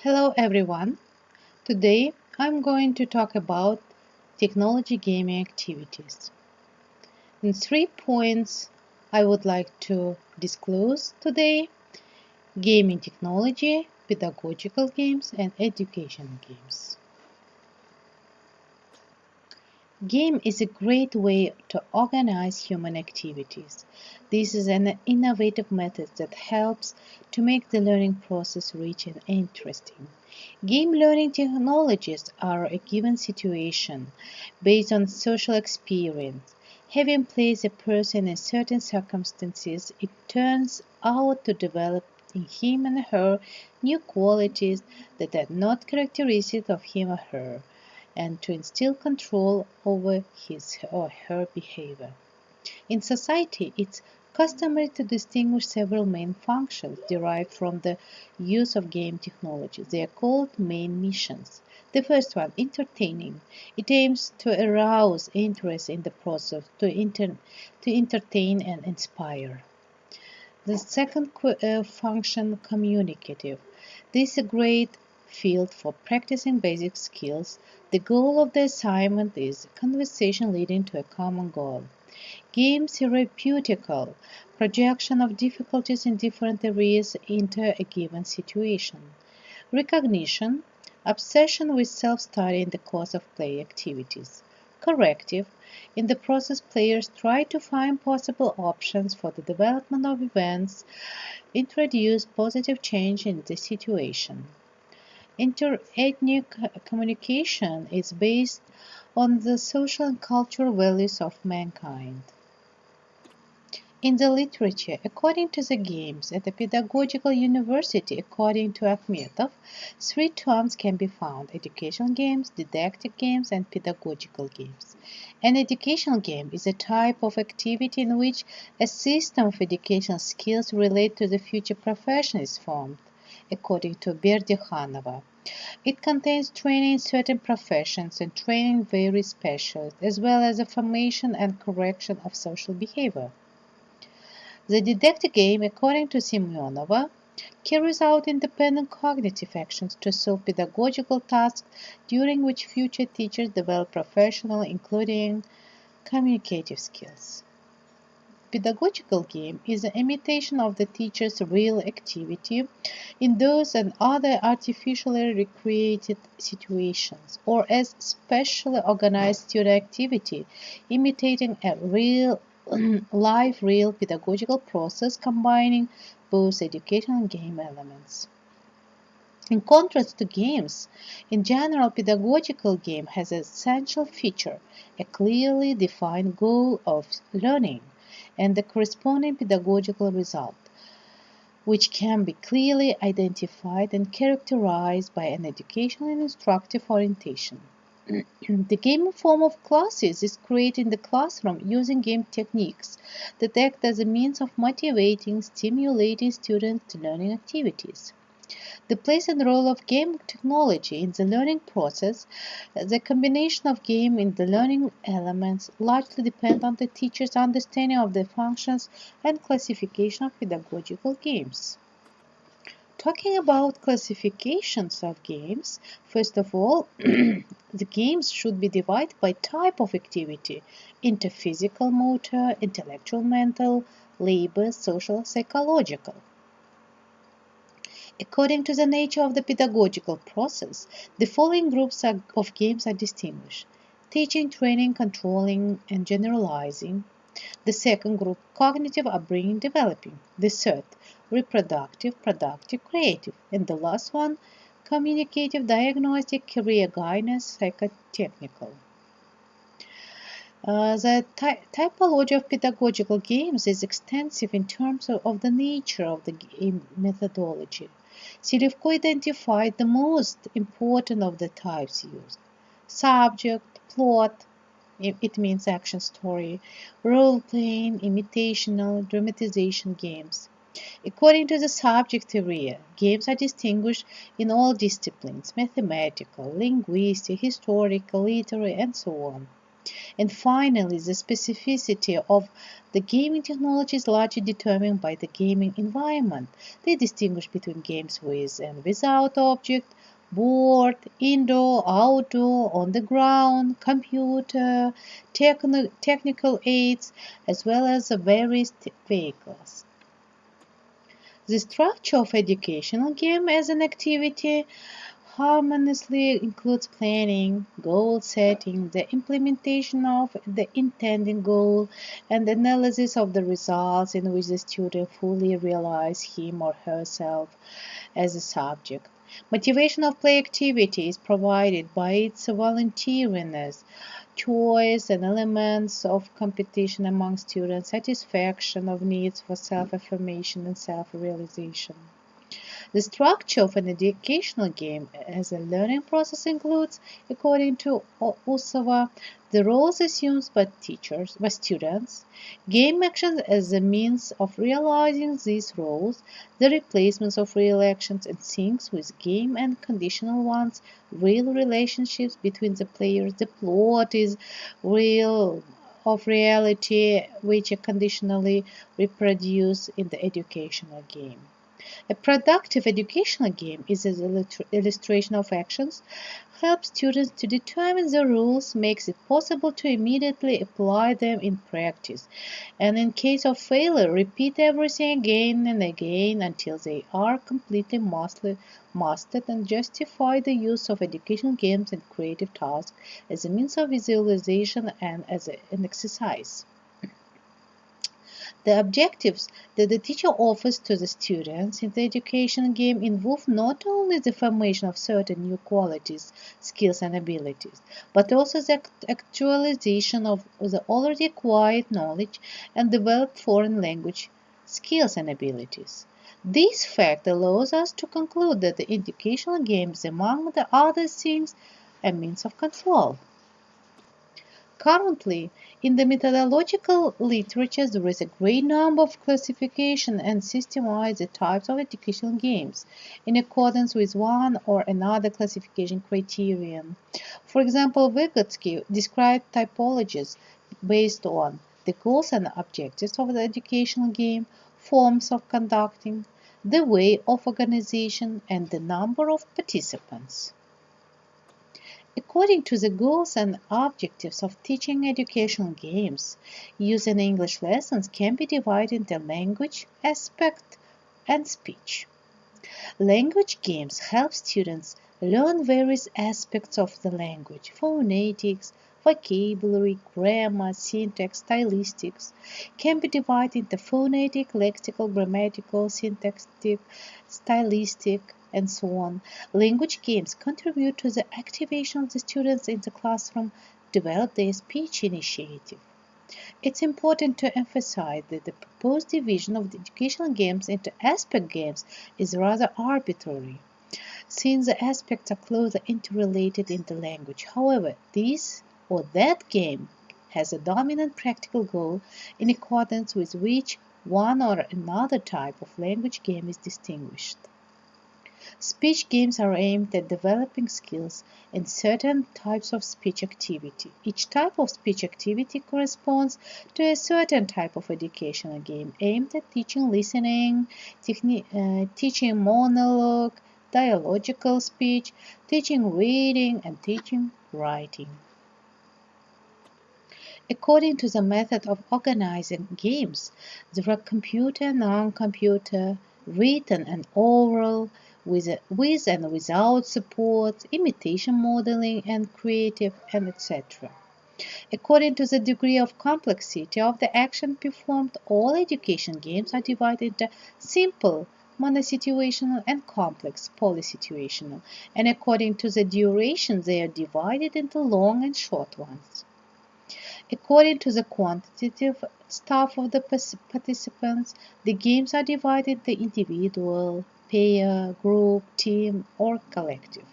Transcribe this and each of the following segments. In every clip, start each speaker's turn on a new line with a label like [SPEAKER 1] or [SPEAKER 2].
[SPEAKER 1] Hello everyone. Today I'm going to talk about technology gaming activities. In 3 points I would like to disclose today: gaming technology, pedagogical games, and educational games. Game is a great way to organize human activities. This is an innovative method that helps to make the learning process rich and interesting. Game learning technologies are a given situation based on social experience. Having placed a person in certain circumstances, it turns out to develop in him and her new qualities that are not characteristic of him or her, and to instill control over his or her behavior. In society, it's customary to distinguish several main functions derived from the use of game technology. They are called main missions. The first one, entertaining. It aims to arouse interest in the process, to entertain and inspire. The second function, communicative. This is a great field for practicing basic skills. The goal of the assignment is conversation leading to a common goal. Games therapeutical, projection of difficulties in different areas into a given situation. Recognition, obsession with self-study in the course of play activities. Corrective, in the process players try to find possible options for the development of events, introduce positive change in the situation. Inter-ethnic communication is based on the social and cultural values of mankind. In the literature, according to the games at the Pedagogical University, according to Akhmetov, 3 terms can be found: educational games, didactic games, and pedagogical games. An educational game is a type of activity in which a system of educational skills related to the future profession is formed, according to Berdyahanova. It contains training in certain professions and training in various specialties, as well as the formation and correction of social behavior. The didactic game, according to Semyonova, carries out independent cognitive actions to solve pedagogical tasks during which future teachers develop professional, including communicative skills. Pedagogical game is an imitation of the teacher's real activity in those and other artificially recreated situations, or as specially organized student activity, imitating a real live real pedagogical process combining both educational and game elements. In contrast to games, in general, pedagogical game has an essential feature, a clearly defined goal of learning, and the corresponding pedagogical result, which can be clearly identified and characterized by an educational and instructive orientation. The game form of classes is created in the classroom using game techniques that act as a means of motivating, stimulating students to learning activities. The place and role of game technology in the learning process, the combination of game in the learning elements largely depend on the teacher's understanding of the functions and classification of pedagogical games. Talking about classifications of games, first of all, the games should be divided by type of activity into physical, motor, intellectual, mental, labor, social, psychological. According to the nature of the pedagogical process, the following groups of games are distinguished: teaching, training, controlling, and generalizing. The second group, cognitive, upbringing, developing. The third, reproductive, productive, creative. And the last one, communicative, diagnostic, career guidance, psychotechnical. The typology of pedagogical games is extensive in terms of the nature of the game methodology. Silivko identified the most important of the types used: subject, plot, it means action story, role-playing, imitational, dramatization games. According to the subject area, games are distinguished in all disciplines: mathematical, linguistic, historical, literary, and so on. And finally, the specificity of the gaming technology is largely determined by the gaming environment. They distinguish between games with and without object, board, indoor, outdoor, on the ground, computer, technical aids, as well as the various vehicles. The structure of educational game as an activity harmoniously includes planning, goal setting, the implementation of the intended goal, and analysis of the results in which the student fully realizes him or herself as a subject. Motivation of play activity is provided by its voluntariness, choice, and elements of competition among students, satisfaction of needs for self-affirmation and self-realization. The structure of an educational game as a learning process includes, according to Usova, the roles assumed by students, game actions as a means of realizing these roles, the replacements of real actions and things with game and conditional ones, real relationships between the players, the plot is real of reality which are conditionally reproduced in the educational game. A productive educational game is an illustration of actions, helps students to determine the rules, makes it possible to immediately apply them in practice, and in case of failure, repeat everything again and again until they are completely mastered and justify the use of educational games and creative tasks as a means of visualization and as an exercise. The objectives that the teacher offers to the students in the education game involve not only the formation of certain new qualities, skills, and abilities, but also the actualization of the already acquired knowledge and developed foreign language skills and abilities. This fact allows us to conclude that the educational game is, among the other things, a means of control. Currently, in the methodological literature, there is a great number of classification and systemized the types of educational games in accordance with one or another classification criterion. For example, Vygotsky described typologies based on the goals and objectives of the educational game, forms of conducting, the way of organization, and the number of participants. According to the goals and objectives of teaching educational games, using English lessons can be divided into language aspect and speech. Language games help students learn various aspects of the language: phonetics, vocabulary, grammar, syntax, stylistics. Can be divided into phonetic, lexical, grammatical, syntactic, stylistic, and so on. Language games contribute to the activation of the students in the classroom, develop their speech initiative. It's important to emphasize that the proposed division of the educational games into aspect games is rather arbitrary, since the aspects are closely interrelated in the language. However, this or that game has a dominant practical goal in accordance with which one or another type of language game is distinguished. Speech games are aimed at developing skills in certain types of speech activity. Each type of speech activity corresponds to a certain type of educational game aimed at teaching listening, teaching monologue, dialogical speech, teaching reading, and teaching writing. According to the method of organizing games, there are computer, non-computer, written and oral, with and without support, imitation modeling and creative, and etc. According to the degree of complexity of the action performed, all education games are divided into simple, monosituational, and complex, polysituational, and according to the duration they are divided into long and short ones. According to the quantitative staff of the participants, the games are divided into individual, pair, group, team, or collective.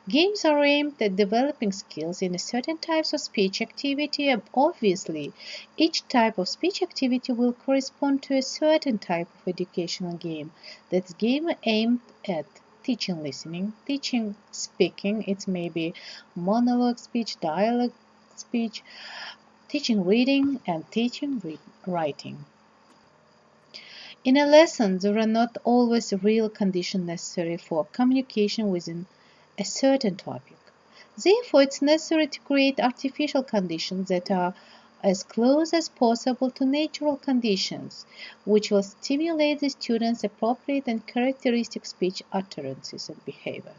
[SPEAKER 1] Games are aimed at developing skills in certain types of speech activity. Obviously, each type of speech activity will correspond to a certain type of educational game. That's game aimed at teaching listening, teaching speaking. It may be monologue speech, dialogue speech, teaching reading, and teaching writing. In a lesson, there are not always real conditions necessary for communication within a certain topic. Therefore, it's necessary to create artificial conditions that are as close as possible to natural conditions, which will stimulate the students' appropriate and characteristic speech utterances and behavior.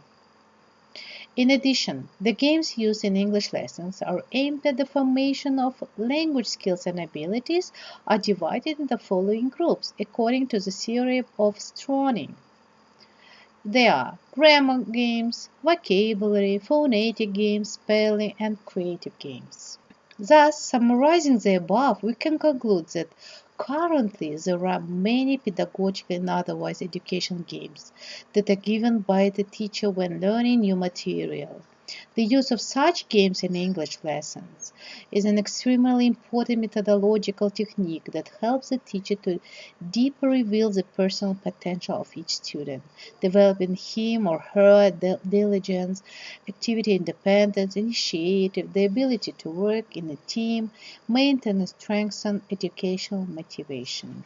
[SPEAKER 1] In addition, the games used in English lessons are aimed at the formation of language skills and abilities are divided in the following groups according to the theory of Stroning. They are grammar games, vocabulary, phonetic games, spelling, and creative games. Thus, summarizing the above, we can conclude that currently there are many pedagogical and otherwise educational games that are given by the teacher when learning new material. The use of such games in English lessons is an extremely important methodological technique that helps the teacher to deeper reveal the personal potential of each student, developing him or her diligence, activity independence, initiative, the ability to work in a team, maintain and strengthen educational motivation.